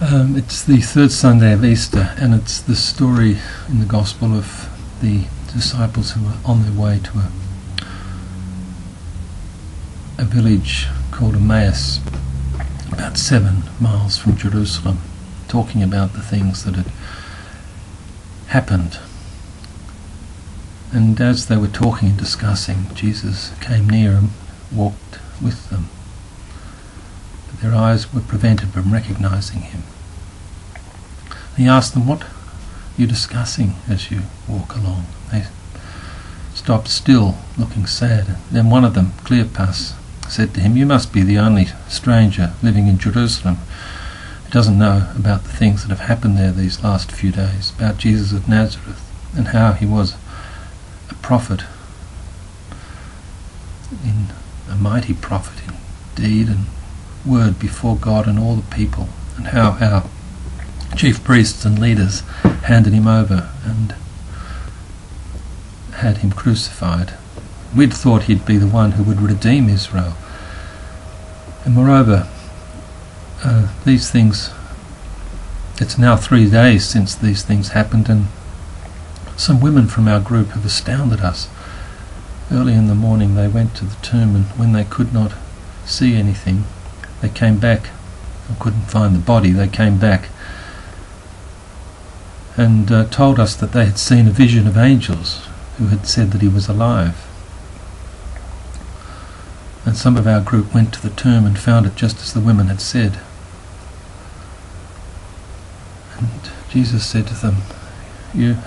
It's the third Sunday of Easter, and it's the story in the Gospel of the disciples who were on their way to a village called Emmaus, about 7 miles from Jerusalem, talking about the things that had happened. And as they were talking and discussing, Jesus came near and walked with them. But their eyes were prevented from recognizing him. He asked them, "What are you discussing as you walk along?" They stopped still, looking sad. Then one of them, Cleopas, said to him, "You must be the only stranger living in Jerusalem who doesn't know about the things that have happened there these last few days, about Jesus of Nazareth, and how he was a prophet, a mighty prophet in deed and word before God and all the people, and how our chief priests and leaders handed him over and had him crucified. We'd thought he'd be the one who would redeem Israel. And moreover, these things, it's now 3 days since these things happened, and some women from our group have astounded us. Early in the morning they went to the tomb, and when they could not see anything, they came back and couldn't find the body. They came back and told us that they had seen a vision of angels who had said that he was alive. And some of our group went to the tomb and found it just as the women had said. And Jesus said to them,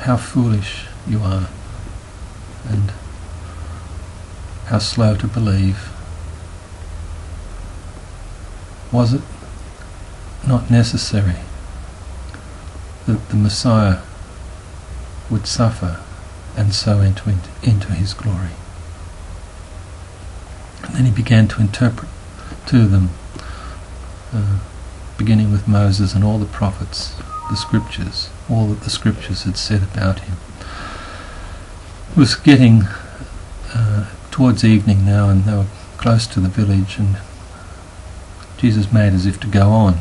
how foolish you are, and how slow to believe. Was it not necessary that the Messiah would suffer and so enter into his glory? And then he began to interpret to them, beginning with Moses and all the prophets, the scriptures, all that the scriptures had said about him. It was getting towards evening now, and they were close to the village, and Jesus made as if to go on.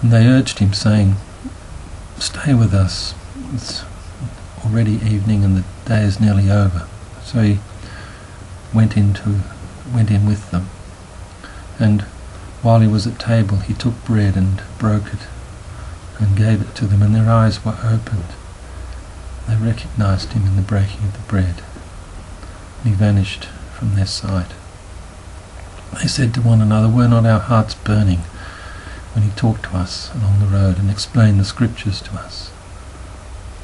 And they urged him, saying, "Stay with us. It's already evening and the day is nearly over." So he went in with them, and while he was at table he took bread and broke it and gave it to them, and their eyes were opened. They recognized him in the breaking of the bread, and he vanished from their sight. They said to one another, "Were not our hearts burning when he talked to us along the road and explained the scriptures to us?"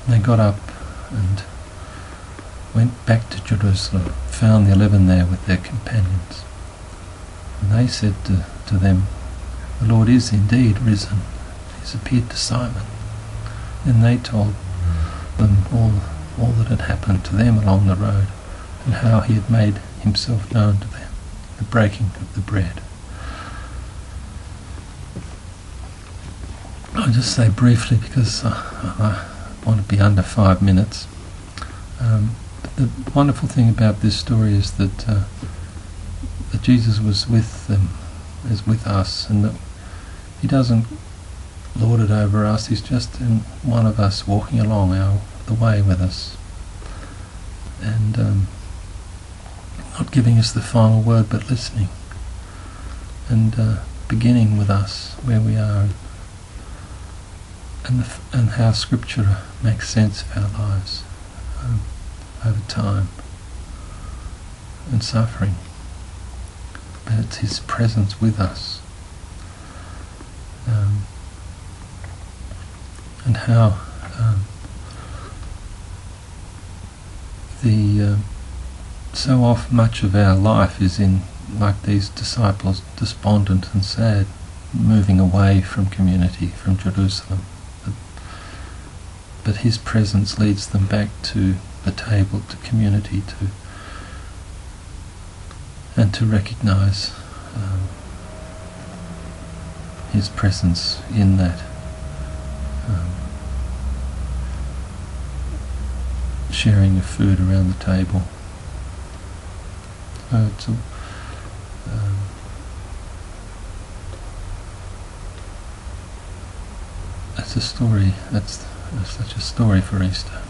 And they got up and went back to Jerusalem, found the 11 there with their companions. And they said to them, "The Lord is indeed risen. He's appeared to Simon." Then they told them all that had happened to them along the road, and how he had made himself known to them, the breaking of the bread. I'll just say briefly, because I want to be under 5 minutes. The wonderful thing about this story is that Jesus was with them, is with us, and that he doesn't lord it over us. He's just in one of us, walking along the way with us, and not giving us the final word, but listening, and beginning with us where we are, and how Scripture makes sense of our lives over time and suffering. But it's his presence with us, and how so often much of our life is in, like these disciples, despondent and sad, moving away from community, from Jerusalem. But his presence leads them back to the table, to community, and to recognize his presence in that, sharing of food around the table. It's that's a story. That's such a story for Easter.